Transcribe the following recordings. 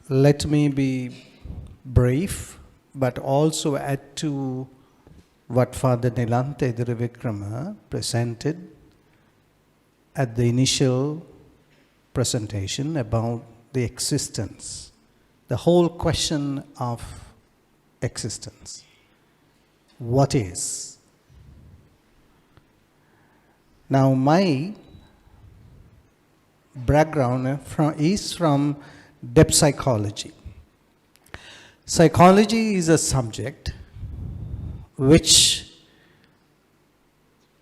Let me be brief, but also add to what Father Nilante Dirivikrama presented at the initial presentation about the existence, the whole question of existence. What is? Now, my background is from depth psychology. Psychology is a subject which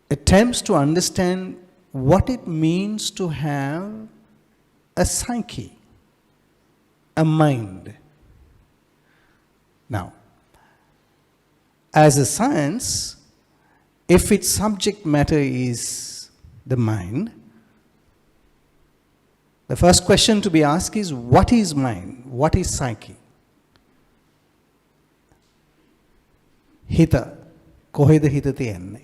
attempts to understand what it means to have a psyche, a mind. Now, as a science, if its subject matter is the mind, the first question to be asked is, what is mind? What is psyche? Hita. Koheda hita tiyenne?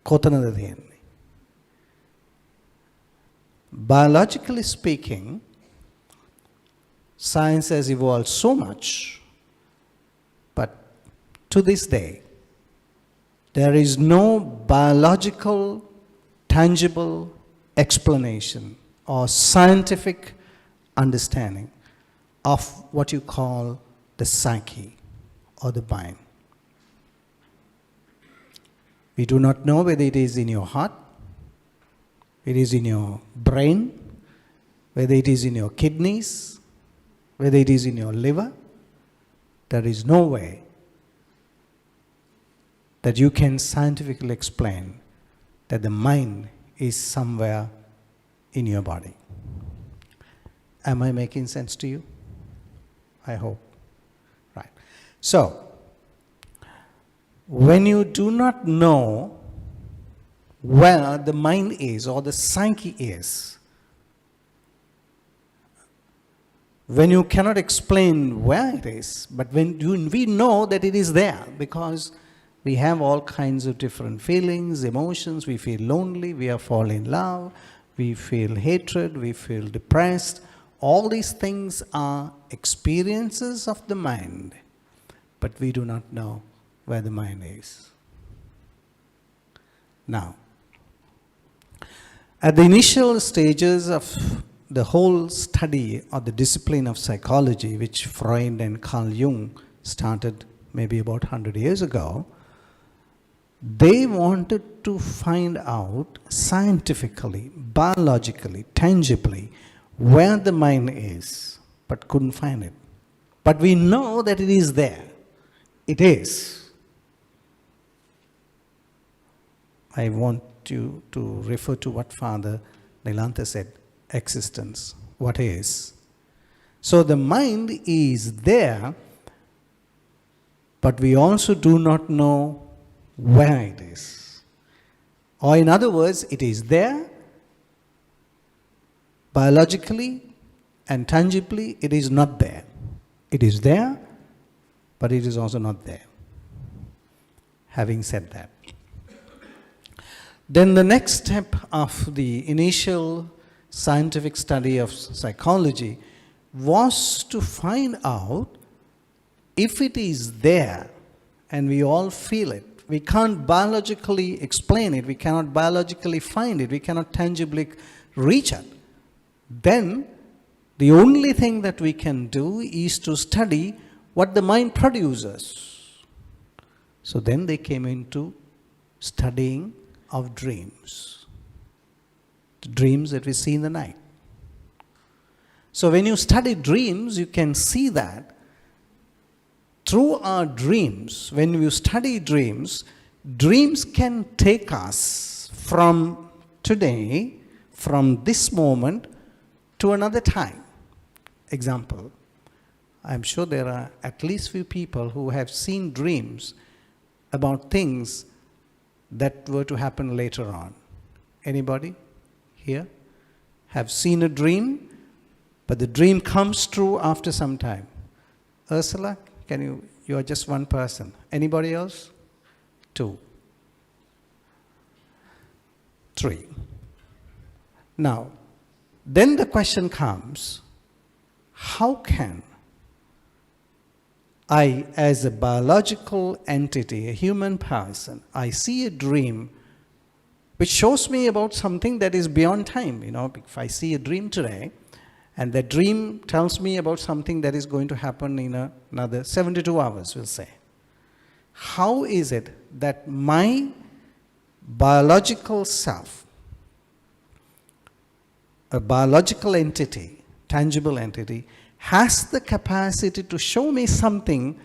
Kotanada tiyenne? Biologically speaking, science has evolved so much, but to this day, there is no biological, tangible explanation or scientific understanding of what you call the psyche or the mind. We do not know whether it is in your heart, it is in your brain, whether it is in your kidneys, whether it is in your liver. There is no way that you can scientifically explain that the mind is somewhere in your body. Am I making sense to you? I hope. Right. So, when you do not know where the mind is or the psyche is, when you cannot explain where it is, but when we know that it is there because we have all kinds of different feelings, emotions, we feel lonely, we are fall in love, we feel hatred, we feel depressed. All these things are experiences of the mind, but we do not know where the mind is. Now, at the initial stages of the whole study or the discipline of psychology, which Freud and Carl Jung started maybe about 100 years ago, they wanted to find out scientifically, biologically, tangibly, where the mind is, but couldn't find it. But we know that it is there. It is. I want you to refer to what Father Nilante said, existence. What is? So the mind is there, but we also do not know where it is. Or in other words, it is there, biologically and tangibly, it is not there. It is there, but it is also not there. Having said that, then the next step of the initial scientific study of psychology was to find out if it is there and we all feel it. We can't biologically explain it, we cannot biologically find it, we cannot tangibly reach it. Then the only thing that we can do is to study what the mind produces. So then they came into studying of dreams. The dreams that we see in the night. So when you study dreams, you can see that through our dreams, when you study dreams, dreams can take us from today, from this moment, to another time. Example, I'm sure there are at least few people who have seen dreams about things that were to happen later on. Anybody here have seen a dream, but the dream comes true after some time? Ursula, you are just one person. Anybody else? 2. 3. Now, then the question comes, how can I, as a biological entity, a human person, I see a dream which shows me about something that is beyond time. If I see a dream today, and that dream tells me about something that is going to happen in another 72 hours, we'll say. How is it that my biological self, a biological entity, tangible entity, has the capacity to show me something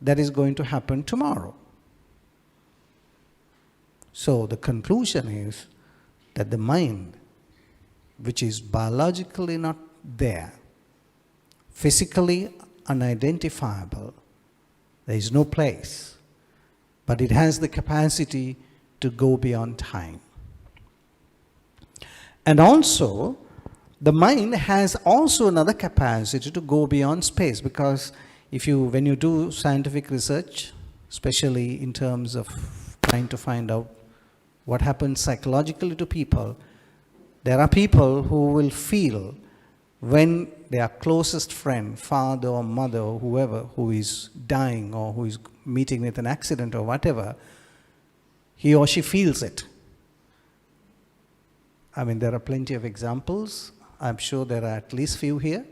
that is going to happen tomorrow? So the conclusion is that the mind, which is biologically not there, physically unidentifiable, there is no place, but it has the capacity to go beyond time. And also, the mind has also another capacity to go beyond space, because when you do scientific research, especially in terms of trying to find out what happens psychologically to people, there are people who will feel when their closest friend, father or mother or whoever, who is dying or who is meeting with an accident or whatever, he or she feels it. There are plenty of examples. I'm sure there are at least few here.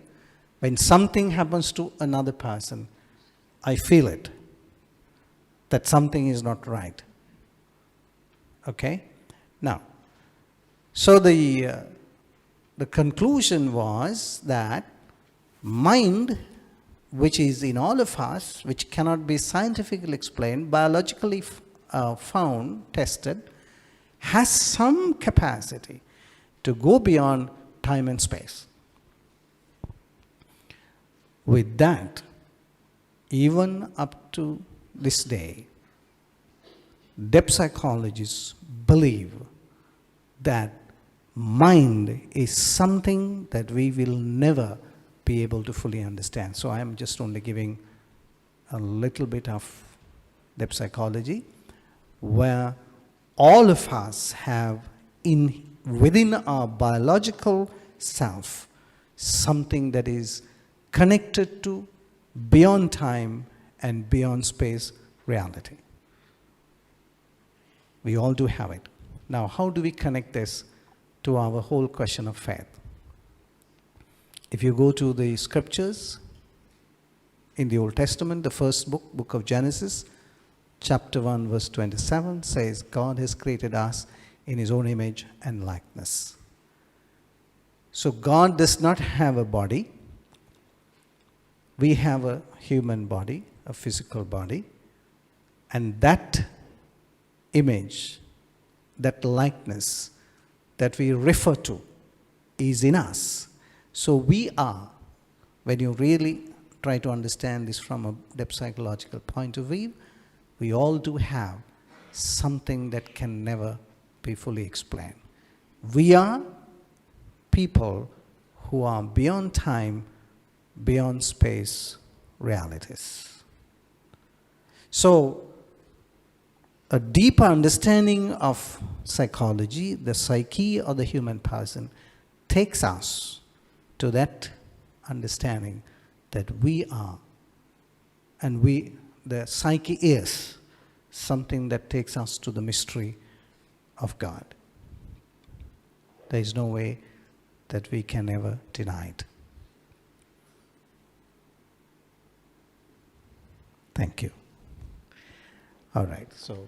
When something happens to another person, I feel it, that something is not right. Okay? Now, so the conclusion was that mind, which is in all of us, which cannot be scientifically explained, biologically found, tested, has some capacity to go beyond time and space. With that, even up to this day, depth psychologists believe that mind is something that we will never be able to fully understand. So I am just only giving a little bit of depth psychology, where all of us have within our biological self something that is connected to beyond time and beyond space reality. We all do have it. Now, how do we connect this to our whole question of faith? If you go to the scriptures in the Old Testament, the first book of Genesis, chapter 1, verse 27 says, God has created us in His own image and likeness. So God does not have a body. We have a human body, a physical body, and that image, that likeness that we refer to is in us. So we are, when you really try to understand this from a depth psychological point of view, we all do have something that can never be fully explained. We are people who are beyond time, beyond space realities. So, a deeper understanding of psychology, the psyche of the human person, takes us to that understanding that we are, and the psyche is something that takes us to the mystery of God. There is no way that we can ever deny it. Thank you. All right, so